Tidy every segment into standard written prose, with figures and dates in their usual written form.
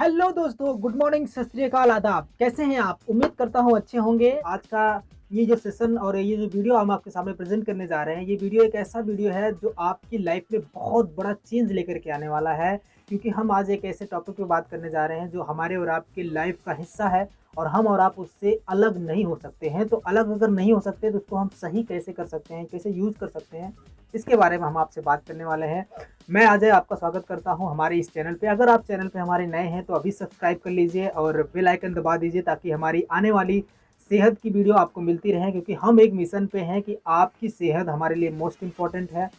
Hello दोस्तों, good morning, सत श्री अकाल, आदाब। कैसे हैं आप? उम्मीद करता हूँ अच्छे होंगे। आज का ये जो सेशन और ये जो वीडियो हम आपके सामने प्रेजेंट करने जा रहे हैं, ये वीडियो एक ऐसा वीडियो है जो आपकी लाइफ में बहुत बड़ा चेंज लेकर के आने वाला है। क्योंकि हम आज एक ऐसे टॉपिक पे बात करने जा रहे हैं जो हमारे और आपकी लाइफ का हिस्सा है और हम और आप उससे अलग नहीं हो सकते हैं। तो अलग अगर नहीं हो सकते तो उसको हम सही कैसे कर सकते हैं, कैसे यूज़ कर सकते हैं, इसके बारे में हम आपसे बात करने वाले हैं। मैं अजय आपका स्वागत करता हूं हमारे इस चैनल पे। अगर आप चैनल पे हमारे नए हैं तो अभी सब्सक्राइब कर लीजिए और बेल आइकन दबा दीजिए ताकि हमारी आने वाली सेहत की वीडियो आपको मिलती रहे। क्योंकि हम एक मिशन पे हैं कि आपकी सेहत हमारे लिए मोस्ट इम्पॉर्टेंट है।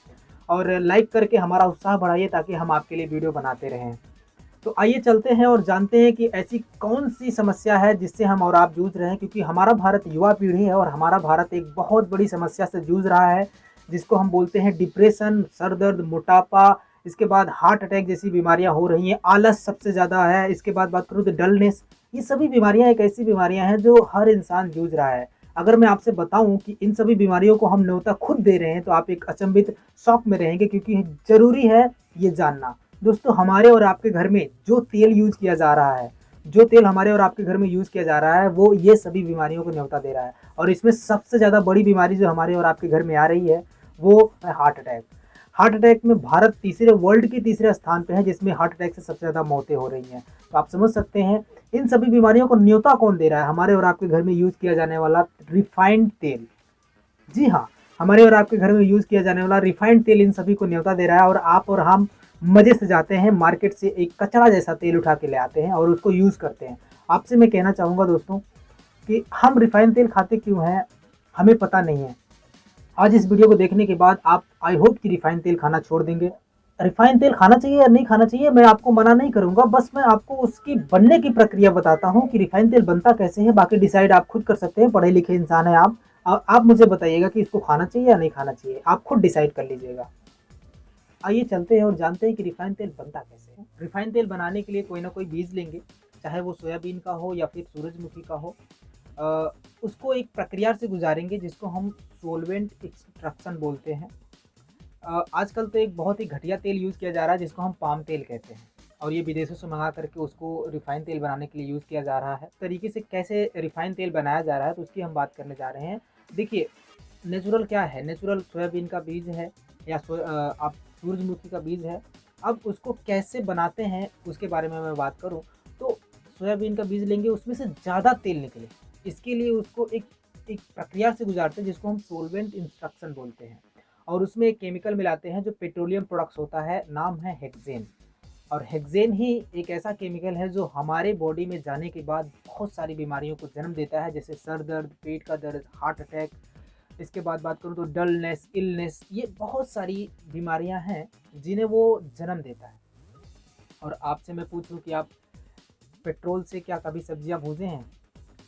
और लाइक करके हमारा उत्साह बढ़ाइए ताकि हम आपके लिए वीडियो बनाते रहें। तो आइए चलते हैं और जानते हैं कि ऐसी कौन सी समस्या है जिससे हम और आप जूझ रहे हैं। क्योंकि हमारा भारत युवा पीढ़ी है और हमारा भारत एक बहुत बड़ी समस्या से जूझ रहा है जिसको हम बोलते हैं डिप्रेशन, सर दर्द, मोटापा। इसके बाद हार्ट अटैक जैसी बीमारियां हो रही हैं, आलस सबसे ज़्यादा है। इसके बाद बात करूँ तो डलनेस। ये सभी बीमारियां एक ऐसी बीमारियां हैं जो हर इंसान जूझ रहा है। अगर मैं आपसे बताऊं कि इन सभी बीमारियों को हम न्योता खुद दे रहे हैं तो आप एक अचंभित शॉक में रहेंगे। क्योंकि जरूरी है ये जानना। दोस्तों, हमारे और आपके घर में जो तेल यूज किया जा रहा है, जो तेल हमारे और आपके घर में यूज किया जा रहा है, वो ये सभी बीमारियों को न्योता दे रहा है। और इसमें सबसे ज़्यादा बड़ी बीमारी जो हमारे और आपके घर में आ रही है वो है हार्ट अटैक। हार्ट अटैक में भारत वर्ल्ड के तीसरे स्थान पे है जिसमें हार्ट अटैक से सबसे ज़्यादा मौतें हो रही हैं। तो आप समझ सकते हैं इन सभी बीमारियों को न्योता कौन दे रहा है? हमारे और आपके घर में यूज किया जाने वाला रिफाइंड तेल। जी हाँ, हमारे और आपके घर में यूज किया जाने वाला रिफाइंड तेल इन सभी को न्योता दे रहा है। और आप और हम मजे से जाते हैं मार्केट से एक कचरा जैसा तेल उठा के ले आते हैं और उसको यूज करते हैं। आपसे मैं कहना चाहूंगा दोस्तों कि हम रिफाइंड तेल खाते क्यों हैं, हमें पता नहीं है। आज इस वीडियो को देखने के बाद आप आई होप कि रिफाइंड तेल खाना छोड़ देंगे। रिफाइंड तेल खाना चाहिए या नहीं खाना चाहिए मैं आपको मना नहीं करूंगा, बस मैं आपको उसकी बनने की प्रक्रिया बताता हूँ कि रिफाइंड तेल बनता कैसे है। बाकी डिसाइड आप खुद कर सकते हैं, पढ़े लिखे इंसान है आप। आप मुझे बताइएगा कि इसको खाना चाहिए या नहीं खाना चाहिए, आप खुद डिसाइड कर लीजिएगा। आइए चलते हैं और जानते हैं कि रिफाइंड तेल बनता कैसे है। रिफाइंड तेल बनाने के लिए कोई ना कोई बीज लेंगे, चाहे वो सोयाबीन का हो या फिर सूरजमुखी का हो। उसको एक प्रक्रिया से गुजारेंगे जिसको हम सोलवेंट एक्सट्रैक्शन बोलते हैं। आजकल तो एक बहुत ही घटिया तेल यूज़ किया जा रहा है जिसको हम पाम तेल कहते हैं। और ये विदेशों से मंगा करके उसको रिफाइंड तेल बनाने के लिए यूज़ किया जा रहा है। तरीके से कैसे रिफाइंड तेल बनाया जा रहा है तो उसकी हम बात करने जा रहे हैं। देखिए, नेचुरल क्या है? नेचुरल सोयाबीन का बीज है या आप सूरजमुखी का बीज है। अब उसको कैसे बनाते हैं उसके बारे में मैं बात करूँ तो सोयाबीन का बीज लेंगे, उसमें से ज़्यादा तेल निकले इसके लिए उसको एक एक प्रक्रिया से गुजारते हैं जिसको हम सोलवेंट इंस्ट्रक्शन बोलते हैं। और उसमें एक केमिकल मिलाते हैं जो पेट्रोलियम प्रोडक्ट्स होता है, नाम है हेक्सेन। और हेक्सेन ही एक ऐसा केमिकल है जो हमारे बॉडी में जाने के बाद बहुत सारी बीमारियों को जन्म देता है, जैसे सर दर्द, पेट का दर्द, हार्ट अटैक। इसके बाद बात करूँ तो डलनेस, इलनेस, ये बहुत सारी बीमारियां हैं जिन्हें वो जन्म देता है। और आपसे मैं पूछूं कि आप पेट्रोल से क्या कभी सब्जियां भूजे हैं,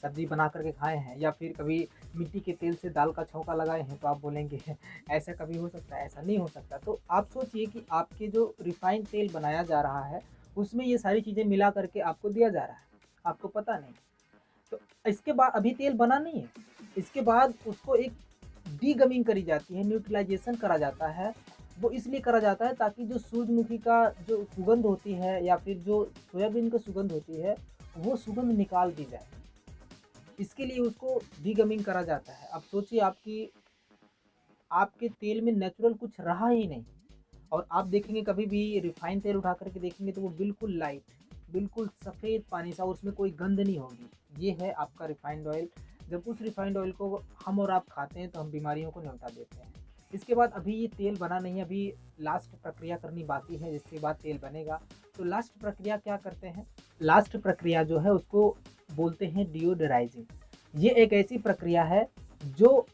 सब्जी बना करके खाए हैं, या फिर कभी मिट्टी के तेल से दाल का छौंका लगाए हैं? तो आप बोलेंगे ऐसा कभी हो सकता है? ऐसा नहीं हो सकता। तो आप सोचिए कि आपके जो रिफाइंड तेल बनाया जा रहा है उसमें ये सारी चीज़ें मिला करके आपको दिया जा रहा है, आपको पता नहीं। तो इसके बाद अभी तेल बना नहीं है, इसके बाद उसको एक डीगमिंग करी जाती है, न्यूट्रलाइजेशन करा जाता है। वो इसलिए करा जाता है ताकि जो सूरजमुखी का जो सुगंध होती है या फिर जो सोयाबीन का सुगंध होती है वो सुगंध निकाल दी जाए। इसके लिए उसको डीगमिंग करा जाता है। अब सोचिए आपकी आपके तेल में नेचुरल कुछ रहा ही नहीं। और आप देखेंगे कभी भी रिफाइंड तेल उठा करके देखेंगे तो वो बिल्कुल लाइट, बिल्कुल सफ़ेद पानी सा, उसमें कोई गंध नहीं होगी। ये है आपका रिफाइंड ऑयल। जब उस रिफाइंड ऑयल को हम और आप खाते हैं तो हम बीमारियों को न्योता देते हैं। इसके बाद अभी ये तेल बना नहीं है, अभी लास्ट प्रक्रिया करनी बाकी है जिसके बाद तेल बनेगा। तो लास्ट प्रक्रिया क्या करते हैं? लास्ट प्रक्रिया जो है उसको बोलते हैं डियोडराइजिंग। ये एक ऐसी प्रक्रिया है जो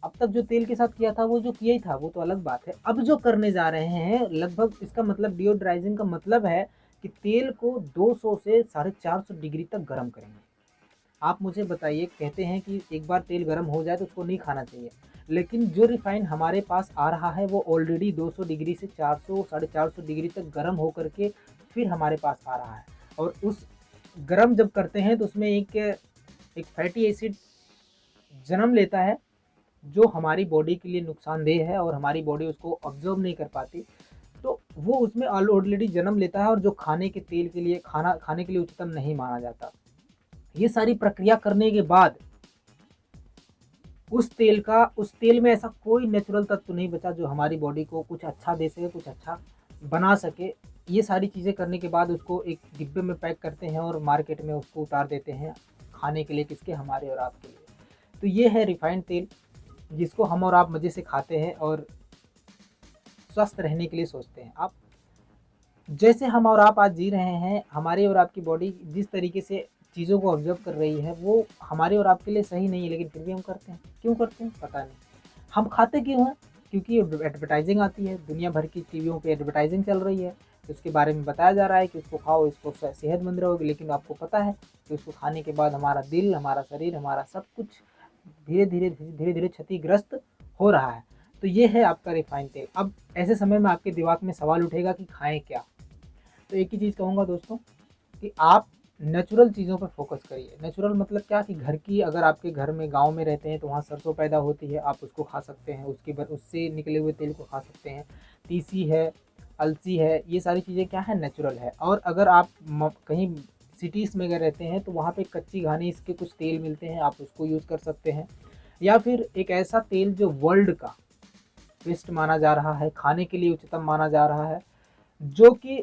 अब तक जो तेल के साथ किया था वो जो किया ही था वो तो अलग बात है। अब जो करने जा रहे हैं लगभग इसका मतलब डियोड्राइजिंग का मतलब है कि तेल को 200 से 450 डिग्री तक गर्म करेंगे। आप मुझे बताइए, कहते हैं कि एक बार तेल गर्म हो जाए तो उसको नहीं खाना चाहिए, लेकिन जो रिफाइन हमारे पास आ रहा है वो ऑलरेडी 200 डिग्री से 400 450 डिग्री तक गर्म होकर के फिर हमारे पास आ रहा है। और उस गर्म जब करते हैं तो उसमें एक फैटी एसिड जन्म लेता है जो हमारी बॉडी के लिए नुकसानदेह है और हमारी बॉडी उसको ऑब्जर्व नहीं कर पाती। तो वो उसमें ऑलरेडी जन्म लेता है और जो खाने के तेल के लिए खाने के लिए उच्चतम नहीं माना जाता। ये सारी प्रक्रिया करने के बाद उस तेल में ऐसा कोई नेचुरल तत्व नहीं बचा जो हमारी बॉडी को कुछ अच्छा दे सके, कुछ अच्छा बना सके। ये सारी चीज़ें करने के बाद उसको एक डिब्बे में पैक करते हैं और मार्केट में उसको उतार देते हैं खाने के लिए, किसके, हमारे और आपके लिए। तो ये है रिफाइंड तेल, जिसको हम और आप मज़े से खाते हैं और स्वस्थ रहने के लिए सोचते हैं। आप जैसे हम और आप आज जी रहे हैं, हमारी और आपकी बॉडी जिस तरीके से चीज़ों को ऑब्ज़र्व कर रही है, वो हमारे और आपके लिए सही नहीं है, लेकिन फिर भी हम करते हैं। क्यों करते हैं? पता नहीं। हम खाते क्यों हैं? क्योंकि एडवर्टाइज़िंग आती है, दुनिया भर की टीवियों पे एडवर्टाइज़िंग चल रही है, उसके बारे में बताया जा रहा है कि उसको खाओ, इसको सेहतमंद रहोगे। लेकिन आपको पता है कि उसको खाने के बाद हमारा दिल, हमारा शरीर, हमारा सब कुछ धीरे-धीरे क्षतिग्रस्त हो रहा है। तो ये है आपका रिफाइंड तेल। अब ऐसे समय में आपके दिमाग में सवाल उठेगा कि खाएँ क्या? तो एक ही चीज़ कहूँगा दोस्तों, कि आप नेचुरल चीज़ों पर फोकस करिए। नेचुरल मतलब क्या, कि घर की, अगर आपके घर में गाँव में रहते हैं तो वहाँ सरसों पैदा होती है, आप उसको खा सकते हैं, उससे निकले हुए तेल को खा सकते हैं। तीसी है, अलसी है, ये सारी चीज़ें क्या है, नेचुरल है। और अगर आप कहीं सिटीज़ में अगर रहते हैं तो वहाँ पे कच्ची घानी इसके कुछ तेल मिलते हैं, आप उसको यूज़ कर सकते हैं। या फिर एक ऐसा तेल जो वर्ल्ड का बेस्ट माना जा रहा है, खाने के लिए उच्चतम माना जा रहा है, जो कि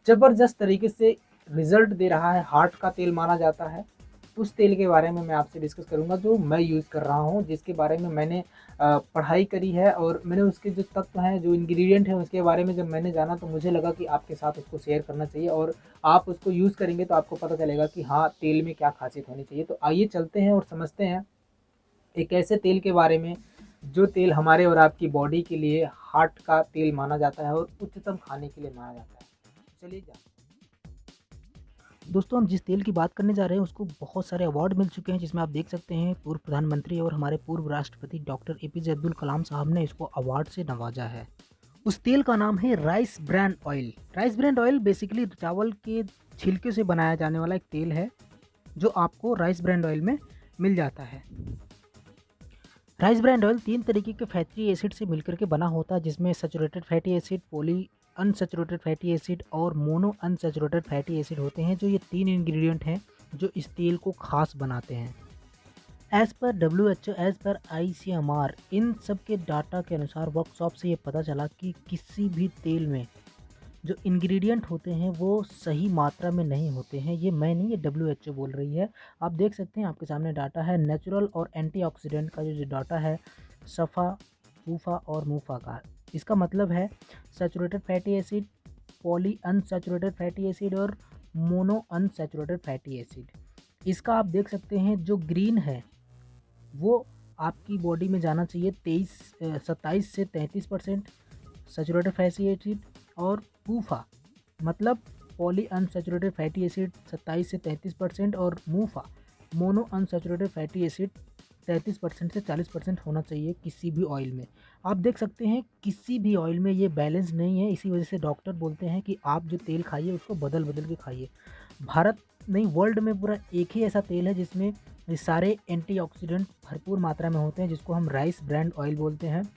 ज़बरदस्त तरीके से रिज़ल्ट दे रहा है, हार्ट का तेल माना जाता है। उस तेल के बारे में मैं आपसे डिस्कस करूँगा जो मैं यूज़ कर रहा हूँ, जिसके बारे में मैंने पढ़ाई करी है और मैंने उसके जो तत्व हैं, जो इंग्रीडिएंट हैं, उसके बारे में जब मैंने जाना तो मुझे लगा कि आपके साथ उसको शेयर करना चाहिए। और आप उसको यूज़ करेंगे तो आपको पता चलेगा कि हाँ, तेल में क्या ख़ासियत होनी चाहिए। तो आइए चलते हैं और समझते हैं एक ऐसे तेल के बारे में, जो तेल हमारे और आपकी बॉडी के लिए हार्ट का तेल माना जाता है और उच्चतम खाने के लिए माना जाता है। चलिए जानते हैं। दोस्तों, हम जिस तेल की बात करने जा रहे हैं उसको बहुत सारे अवार्ड मिल चुके हैं, जिसमें आप देख सकते हैं पूर्व प्रधानमंत्री और हमारे पूर्व राष्ट्रपति डॉक्टर एपीजे अब्दुल कलाम साहब ने इसको अवार्ड से नवाजा है। उस तेल का नाम है rice bran oil. Rice bran oil basically चावल के छिलके से बनाया जाने वाला एक तेल है, जो आपको राइस ब्रान ऑयल में मिल जाता है। राइस ब्रान ऑयल 3 तरीके के फैटी एसिड से मिलकर के बना होता है, जिसमें saturated fatty acid, poly unsaturated fatty acid और मोनो अनसैचुरेटेड फैटी एसिड होते हैं, जो ये 3 इंग्रेडिएंट हैं जो इस तेल को खास बनाते हैं। As per WHO, as per ICMR, इन सब के डाटा के अनुसार वर्कशॉप से ये पता चला कि किसी भी तेल में जो इंग्रेडिएंट होते हैं वो सही मात्रा में नहीं होते हैं। ये मैं नहीं, ये WHO बोल रही है। आप देख सकते हैं, आपके सामने डाटा है नेचुरल और एंटीऑक्सीडेंट का जो डाटा है, सफ़ा, वूफा और मूफा का। इसका मतलब है saturated fatty acid, poly unsaturated fatty acid और मोनो अनसैचुरेटेड फैटी एसिड। इसका आप देख सकते हैं जो ग्रीन है वो आपकी बॉडी में जाना चाहिए 27 से 33% सैचुरेटेड फैटी एसिड, और पूफा मतलब पॉली अनसैचुरेटेड फैटी एसिड 27 से 33% और मूफा मोनो अनसैचुरेटेड फैटी एसिड 33% से 40% होना चाहिए किसी भी ऑयल में। आप देख सकते हैं किसी भी ऑयल में ये बैलेंस नहीं है। इसी वजह से डॉक्टर बोलते हैं कि आप जो तेल खाइए उसको बदल बदल के खाइए। भारत नहीं, वर्ल्ड में पूरा एक ही ऐसा तेल है जिसमें ये सारे एंटीऑक्सीडेंट भरपूर मात्रा में होते हैं, जिसको हम राइस ब्रान ऑयल बोलते हैं।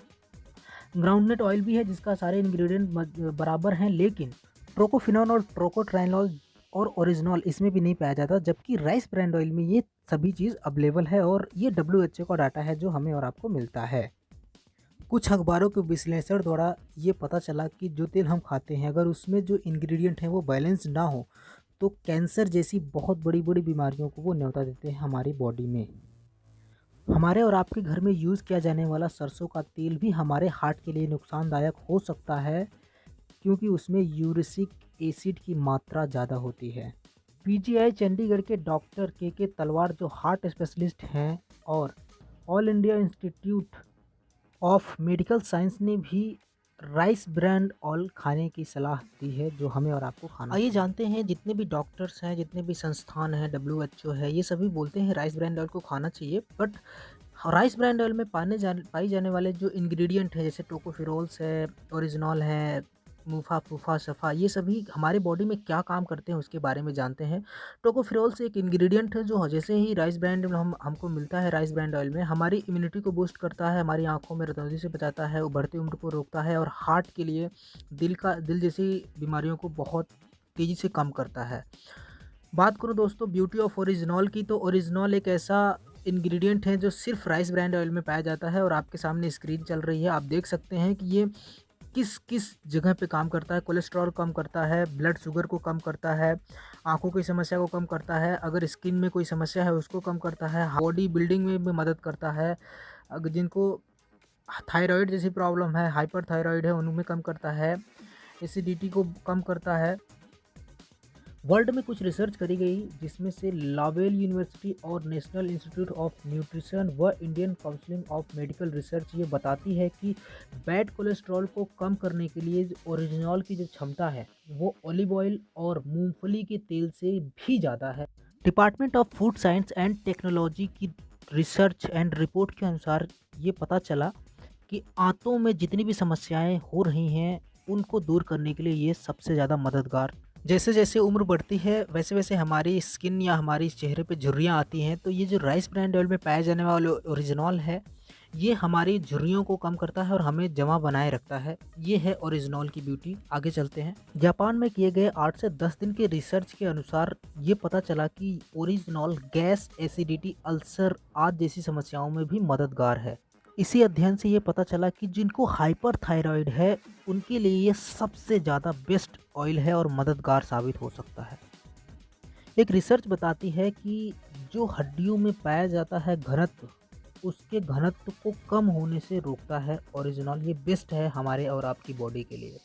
ग्राउंडनट ऑयल भी है जिसका सारे इंग्रेडिएंट बराबर हैं, लेकिन ट्रोकोफिनॉल और ट्रोकोट्राइनॉल और ओरिजिनॉल इसमें भी नहीं पाया जाता, जबकि राइस ब्रांड ऑयल में ये सभी चीज़ अवेलेबल है और ये WHO का डाटा है जो हमें और आपको मिलता है। कुछ अखबारों के विश्लेषण द्वारा ये पता चला कि जो तेल हम खाते हैं, अगर उसमें जो इंग्रेडिएंट हैं वो बैलेंस ना हो तो कैंसर जैसी बहुत बड़ी बड़ी बीमारियों को वो न्योता देते हैं हमारी बॉडी में। हमारे और आपके घर में यूज़ किया जाने वाला सरसों का तेल भी हमारे हार्ट के लिए नुकसानदायक हो सकता है, क्योंकि उसमें यूरिक एसिड की मात्रा ज़्यादा होती है। PGI चंडीगढ़ के डॉक्टर के तलवार, जो हार्ट स्पेशलिस्ट हैं, और all India institute of medical science ने भी राइस ब्रांड ऑयल खाने की सलाह दी है, जो हमें और आपको खाना। आइए जानते हैं, जितने भी डॉक्टर्स हैं, जितने भी संस्थान हैं, WHO है, ये सभी बोलते हैं राइस ब्रांड ऑयल को खाना चाहिए। बट राइस ब्रांड ऑयल में पाई जाने वाले जो इंग्रेडिएंट हैं, जैसे टोकोफिरोल्स है, ओरिजिनॉल है, मुफा, फूफा, सफ़ा, ये सभी हमारे बॉडी में क्या काम करते हैं उसके बारे में जानते हैं। टोकोफेरोल्स एक इंग्रेडिएंट है जो जैसे ही राइस ब्रांड में हमको मिलता है, राइस ब्रांड ऑयल में, हमारी इम्यूनिटी को बूस्ट करता है, हमारी आँखों में रतौंधी से बचाता है, बढ़ती उम्र को रोकता है और हार्ट के लिए दिल जैसी बीमारियों को बहुत तेज़ी से कम करता है। बात करूँ दोस्तों ब्यूटी ऑफ ओरिजिनॉल की, तो ओरिजिनॉल एक ऐसा इंग्रेडिएंट है जो सिर्फ राइस ब्रांड ऑयल में पाया जाता है और आपके सामने स्क्रीन चल रही है, आप देख सकते हैं कि ये किस किस जगह पे काम करता है। कोलेस्ट्रॉल कम करता है, ब्लड शुगर को कम करता है, आँखों की समस्या को कम करता है, अगर स्किन में कोई समस्या है उसको कम करता है, बॉडी बिल्डिंग में भी मदद करता है, अगर जिनको थायराइड जैसी प्रॉब्लम है, हाइपर थायराइड है, उनमें कम करता है, एसिडिटी को कम करता है। वर्ल्ड में कुछ रिसर्च करी गई जिसमें से लावेल यूनिवर्सिटी और नेशनल इंस्टीट्यूट ऑफ न्यूट्रिशन व Indian council of medical research ये बताती है कि बैड कोलेस्ट्रॉल को कम करने के लिए ओरिजिनॉल की जो क्षमता है वो ऑलिव ऑयल और मूंगफली के तेल से भी ज़्यादा है। Department of food science and technology की रिसर्च एंड रिपोर्ट के अनुसार ये पता चला कि आंतों में जितनी भी समस्याएं हो रही हैं उनको दूर करने के लिए ये सबसे ज़्यादा मददगार। जैसे जैसे उम्र बढ़ती है वैसे वैसे हमारी स्किन या हमारी चेहरे पे झुर्रियाँ आती हैं, तो ये जो राइस ब्रांड ऑयल में पाया जाने वाला ओरिजिनॉल है ये हमारी झुर्रियों को कम करता है और हमें जमा बनाए रखता है। ये है ओरिजिनॉल की ब्यूटी। आगे चलते हैं। जापान में किए गए 8 से 10 दिन के रिसर्च के अनुसार ये पता चला कि ओरिजिनॉल गैस, एसिडिटी, अल्सर आदि जैसी समस्याओं में भी मददगार है। इसी अध्ययन से ये पता चला कि जिनको हाइपर थायराइड है उनके लिए ये सबसे ज़्यादा बेस्ट ऑयल है और मददगार साबित हो सकता है। एक रिसर्च बताती है कि जो हड्डियों में पाया जाता है घनत्व, उसके घनत्व को कम होने से रोकता है ओरिजिनॉल। ये बेस्ट है हमारे और आपकी बॉडी के लिए।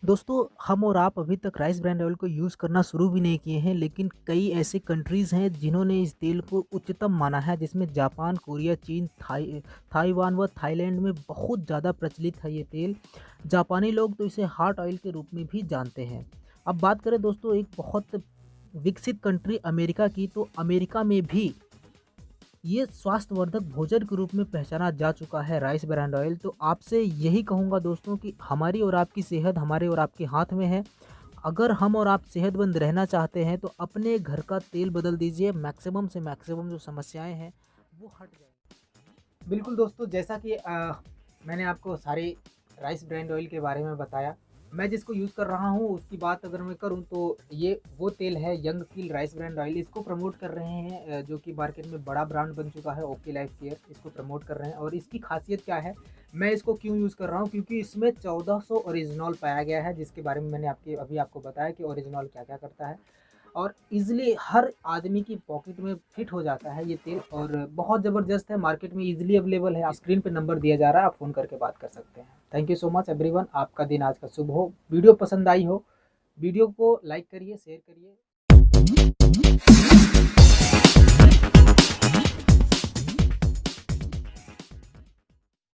दोस्तों हम और आप अभी तक राइस ब्रांड ऑयल को यूज़ करना शुरू भी नहीं किए हैं, लेकिन कई ऐसी कंट्रीज़ हैं जिन्होंने इस तेल को उच्चतम माना है, जिसमें जापान, कोरिया, चीन, ताइवान व थाईलैंड में बहुत ज़्यादा प्रचलित है ये तेल। जापानी लोग तो इसे हार्ट ऑयल के रूप में भी जानते हैं। अब बात करें दोस्तों एक बहुत विकसित कंट्री अमेरिका की, तो अमेरिका में भी ये स्वास्थ्यवर्धक भोजन के रूप में पहचाना जा चुका है राइस ब्रांड ऑयल। तो आपसे यही कहूँगा दोस्तों कि हमारी और आपकी सेहत हमारे और आपके हाथ में है। अगर हम और आप सेहतमंद रहना चाहते हैं तो अपने घर का तेल बदल दीजिए, मैक्सिमम से मैक्सिमम जो समस्याएं हैं वो हट जाएंगी। बिल्कुल दोस्तों, जैसा कि मैंने आपको सारे राइस ब्रांड ऑयल के बारे में बताया, मैं जिसको यूज़ कर रहा हूँ उसकी बात अगर मैं करूँ तो ये वो तेल है young feel rice brand oil. इसको प्रमोट कर रहे हैं जो कि मार्केट में बड़ा ब्रांड बन चुका है, ओके लाइफ केयर इसको प्रमोट कर रहे हैं। और इसकी खासियत क्या है, मैं इसको क्यों यूज़ कर रहा हूँ, क्योंकि इसमें 1400 ओरिजिनॉल पाया गया है, जिसके बारे में मैंने अभी आपको बताया कि ओरिजिनॉल क्या क्या करता है। और ईज़िली हर आदमी की पॉकेट में फिट हो जाता है ये तेल और बहुत ज़बरदस्त है, मार्केट में ईज़िली अवेलेबल है। स्क्रीन पे नंबर दिया जा रहा है, आप फ़ोन करके बात कर सकते हैं। Thank you so much everyone, आपका दिन आज का शुभ हो। वीडियो पसंद आई हो, वीडियो को लाइक करिए, शेयर करिए।